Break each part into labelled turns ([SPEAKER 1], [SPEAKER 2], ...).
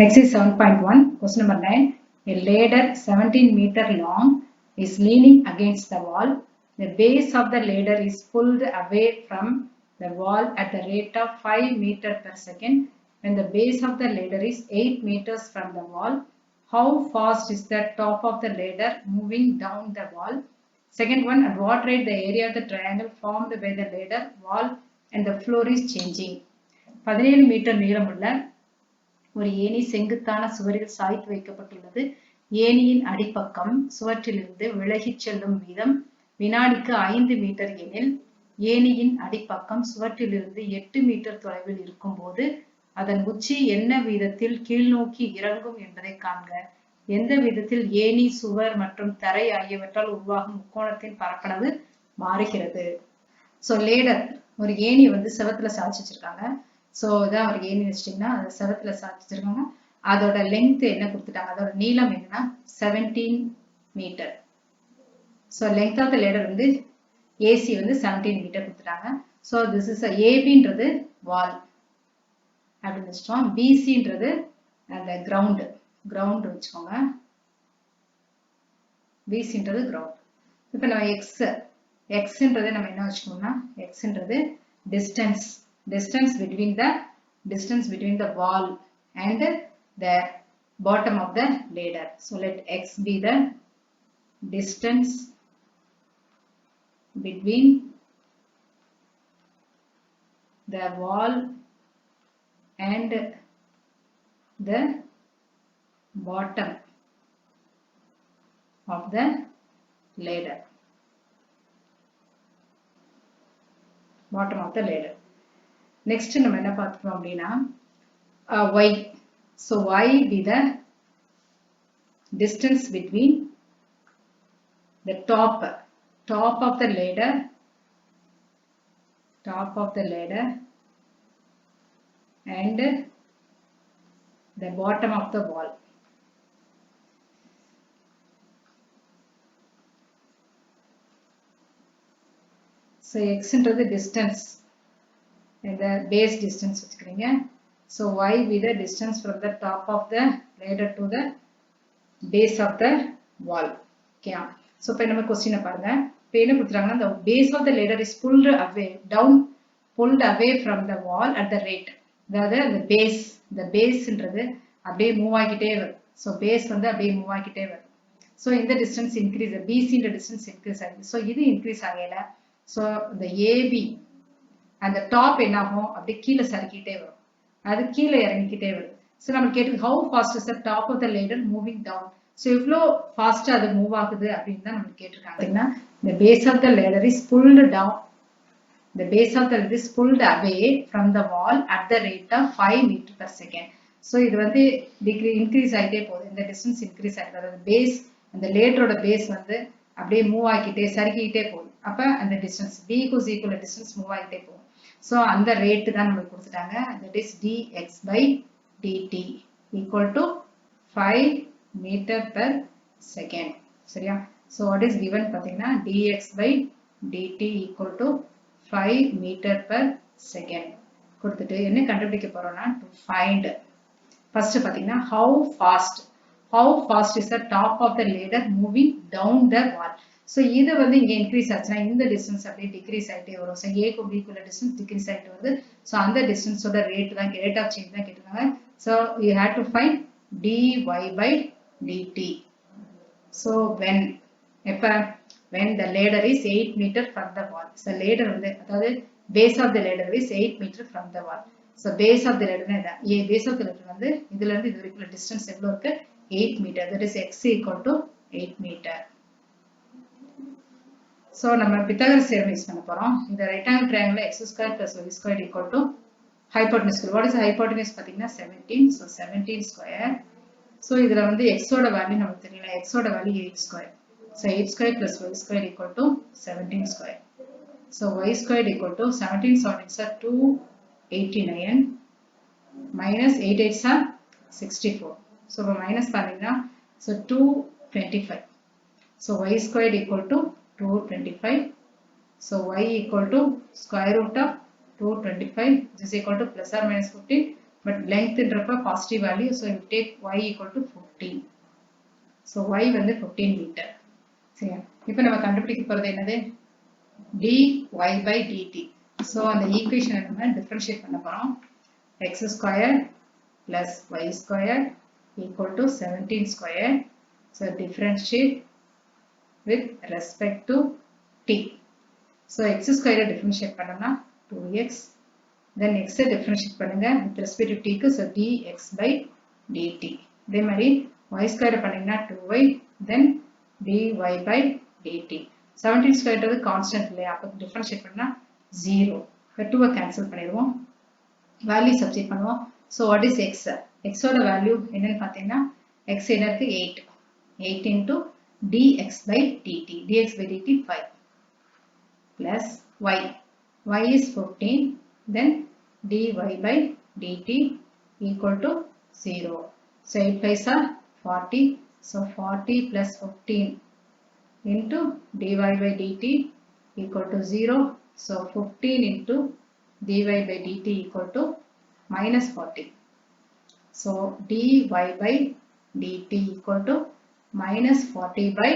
[SPEAKER 1] Exercise 7.1, question number 9. A ladder 17 meter long is leaning against the wall. The base of the ladder is pulled away from the wall at the rate of 5 meter per second. When the base of the ladder is 8 meters from the wall, how fast is the top of the ladder moving down the wall? Second one, at what rate the area of the triangle formed by the ladder, wall and the floor is changing. 17 metre நீளமுள்ள ஒரு ஏணி செங்குத்தான சுவரில் சாய்த்து வைக்கப்பட்டுள்ளது. ஏணியின் அடிப்பக்கம் சுவற்றிலிருந்து விலகிச் செல்லும் வீதம் வினாடிக்கு 5 மீட்டர் எனில், ஏணியின் அடிப்பக்கம் சுவற்றிலிருந்து 8 மீட்டர் தொலைவில் இருக்கும் போது அதன் உச்சி என்ன வீதத்தில் கீழ்நோக்கி இறங்கும் என்பதை காண்க. எந்த விதத்தில் ஏணி, சுவர் மற்றும் தரை ஆகியவற்றால் உருவாகும் முக்கோணத்தின் பரப்பளவு மாறுகிறது. ஸோ லேடர், ஒரு ஏணி செவத்துல சாய்ச்சி வச்சிருக்காங்க. ஸோ இதான் ஒரு ஏணி வச்சிட்டிங்கன்னா அதை செவத்துல சாய்ச்சி வச்சிருக்காங்க. அதோட லென்த் என்ன கொடுத்துட்டாங்க, அதோட நீளம் என்னன்னா 17 metre. So length of the ladder as 17 metre கொடுத்துட்டாங்க. ஸோ திஸ் இஸ் ஏபின்றது வால் அப்படின்னு வச்சுட்டோம். பிசின்றது அந்த கிரவுண்ட் வச்சுக்கோங்க. பிசின்றது கிரவுண்ட். இப்போ நம்ம எக்ஸ்ன்றது நம்ம என்ன வச்சுக்கோம்னா, எக்ஸ்ன்றது distance between the wall and the bottom of the ladder. So let x be the distance between the wall and the bottom of the ladder. Next நம்ம என்ன பார்த்துக்கிறோம் அப்படின்னா y. So y be the distance between the top of the ladder and the bottom of the wall. So x ன்றது distance, இந்த base distance வச்சுக்கிறீங்க. So y be the distance from the top of the ladder to the base of the wall. Okay. So இப்போ நம்ம கொஸ்டினை பாருங்க. இப்போ என்ன கொடுத்துறாங்கன்னா, the base of the ladder is pulled away from the wall at the rate. அதாவது the baseன்றது அப்படியே move ஆகிட்டே வரும். ஸோ பேஸ் அப்படியே மூவ் ஆகிட்டே வரும். ஸோ இந்த டிஸ்டன்ஸ் இன்க்ரீஸ், பிசின்ற டிஸ்டன்ஸ் இன்க்ரீஸ் ஆகுது. ஸோ இது இன்க்ரீஸ் ஆகையில ஸோ இந்த ஏபி அந்த டாப் என்ன ஆகும், அப்படியே கீழே சறுக்கிட்டே வரும், அது கீழே இறங்கிக்கிட்டே வரும். ஸோ நம்ம கேட்டு how fast is the top of the ladder moving down. So எவ்வளோ ஃபாஸ்ட்டாக அது மூவ் ஆகுது அப்படின்னு தான் நம்ம கேட்டிருக்காங்க. பார்த்தீங்கன்னா the base of the ladder is pulled down, the base of the ladder is pulled away from the wall at the rate of 5 meter per second. So இது இன்க்ரீஸ் ஆகிட்டே போகுது, இந்த டிஸ்டன்ஸ் இன்க்ரீஸ் ஆகிட்டு, அதாவது பேஸ் அந்த லேடரோட base அப்படியே move ஆகிக்கிட்டே சறுக்கிக்கிட்டே போகுது. அப்போ அந்த டிஸ்டன்ஸ் b = டிஸ்டன்ஸ் மூவ் ஆகிட்டே போகும். ஸோ அந்த ரேட்டு தான் நம்மளுக்கு கொடுத்துட்டாங்க. That is dx/dt equal to 5 meter per second. சரியா? ஸோ வாட் இஸ் given பார்த்தீங்கன்னா dx/dt equal to 5 meter per second கொடுத்துட்டு என்ன கண்டுபிடிக்க போறோம்னா, to find first பார்த்தீங்கன்னா how fast is the top of the ladder moving down the wall. So இது இங்கே increase ஆச்சுன்னா இந்த டிஸ்டன்ஸ் அப்படியே டிக்ரீஸ் ஆகிட்டே வரும். ஸோ ஏக்கு பிக்குள்ள டிஸ்டன்ஸ் டிக்ரீஸ் ஆகிட்டு வருது. ஸோ அந்த டிஸ்டன்ஸோட ரேட் ஆஃப் சேஞ்ச் தான் கேட்டிருக்காங்க. So you have to find dy/dt. So when the ladder is 8 meter from the wall. So ladder அதாவது base of the ladder is 8 meter from the wall. So base of the ladder base of the ladder இதுல இருந்து இது வரைக்கும் distance எவ்வளவு இருக்கு, 8 meter. That is x equal to 8 meter. So நம்ம Pythagoras theorem use பண்ண போறோம். இந்த rectangle triangle x square plus y square equal to hypotenuse. What is hypotenuse பார்த்தீங்கன்னா 17. So 17 square. So இதுல x ஓட வேல்யூ நமக்கு தெரியல. x ஓட value 8 square. So 8 square plus y square equal to 17 square. So y square equal to 17 are 289 minus 8 8s are 64. So minus பண்ணீங்கன்னா so 225. So y squared equal to 225. So y equal to square root of 225 is equal to plus or minus 15 but length என்றப்ப positive value, so you take y equal to 15. So y வந்து 15 meter. சரியா? இப்போ நம்ம கண்டுபிடிக்க போறது என்னது? dy by dt. So அந்த ஈக்குவேஷனை நம்ம டிஃபரன்ஷியேட் பண்ண போறோம். x squared plus y squared equal to 17 squared. So differentiate with respect to t. So x squared differentiate பண்ணோம்னா 2x. Then x differentiate பண்ணுங்க with respect to t க்கு, so dx by dt. இதே மாதிரி y squared பண்ணீங்கன்னா 2y, then dy by dt. 17 squared அது constant இல்லையா, அப்போ differentiate பண்ணா 0. இப்போ 2 cancel பண்ணிடுவோம், value substitute பண்ணுவோம். So what is x? x ஓட value என்னன்னு பார்த்தீங்கன்னா x என்ன இருக்கு 8. 8 into dx by dt. dx by dt 5 plus y. y is 15. Then dy by dt equal to 0. So 8 5s are 40. So 40 plus 15 into dy by dt equal to 0. So 15 into dy by dt equal to minus 40. So dy by dt equal to minus 40 by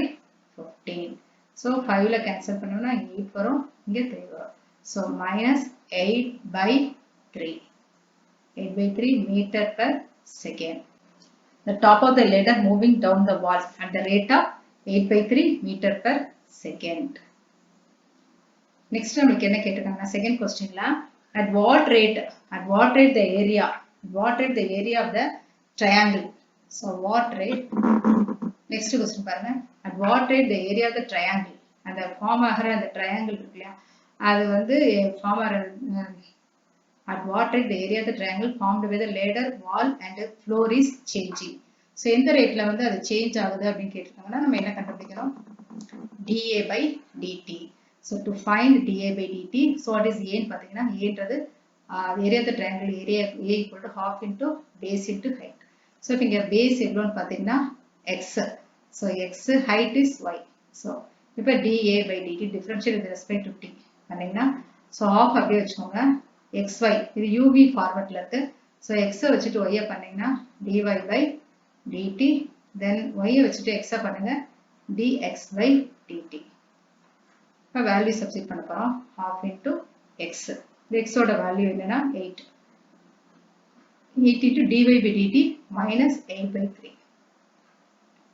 [SPEAKER 1] 15. So 5 la cancel பண்ணோம்னா 8 வரும், இங்க 3 வரும். So minus 8 by 3. 8 by 3 meter per second. The top of the ladder moving down the wall at the rate of 8 by 3 meter per second. Next நமக்கு என்ன கேட்டிருக்காங்க second questionல, at what rate the area of the triangle. So what rate, next question பாருங்க, at what rate the area of the triangle, அந்த form ஆகிற அந்த triangle இருக்கு இல்லையா, அது வந்து ஃபார்ம் ஆகிற at what rate the area of the triangle formed by the ladder wall and the floor is changing. So எந்த ரேட்ல வந்து அது சேஞ்ச் ஆகுது அப்படின்னு கேட்டிருக்காங்கன்னா நம்ம என்ன கண்டுபிடிக்கணும், dA by dt. So to find dA by dt, so what is A ன்னு பார்த்தீங்கன்னா, Aன்றது area of the triangle area A equal to half into base into height. So இப்போ இங்க base எவ்வளோன்னு பார்த்தீங்கன்னா x. So x height is y. So இப்போ dA by dt differentiate with respect to t பண்ணீங்கன்னா, so half அப்படியே வச்சுக்கோங்க, xy இது uv ஃபார்மட்ல இருக்கு. So x வச்சுட்டு y பண்ணீங்கன்னா dy by dt, then y வச்சுட்டு x பண்ணுங்க dx by dt. இப்போ வேல்யூ சப்ஸ்டிட் பண்ண போறோம், half into x. x ஓட வேல்யூ என்னன்னா 8. 8 into dy by dt minus 8 by 3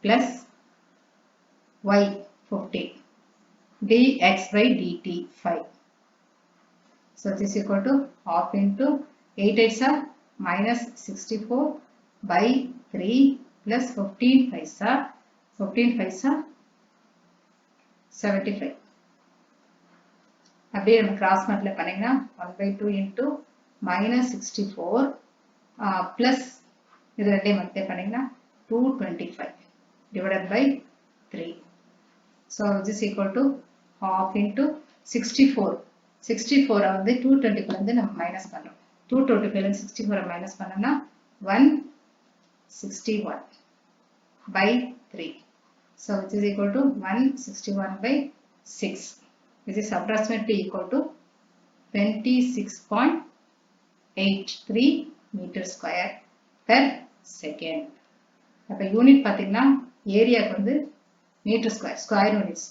[SPEAKER 1] plus y 15 dx by dt 5. So this is equal to half into 8 8s are minus 64 by 3 plus 15 5s are 75. அப்படியே நம்ம cross multiply பண்ணீங்கன்னா 1/2 into minus 64 plus இது ரெண்டையும் multiply பண்ணீங்கன்னா 225 divided by 3. So this is equal to half into 64. 64 வந்து 225 வந்து நம்ம minus பண்றோம். 225 ல 64 மைனஸ் பண்ணோம்னா 161 by 3. So which is equal to 161 by 6. This is approximately equal to 26.83 meter square per second. அப்ப யூனிட் பாத்தீங்கன்னா ஏரியாக்கு வந்து மீட்டர் ஸ்கொயர் யூனிட்ஸ்,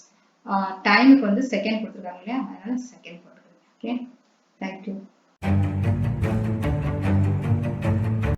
[SPEAKER 1] டைமுக்கு வந்து செகண்ட் கொடுத்துருக்காங்க இல்லையா, அதனால செகண்ட் போட்டுருக்காங்க. Okay, thank you.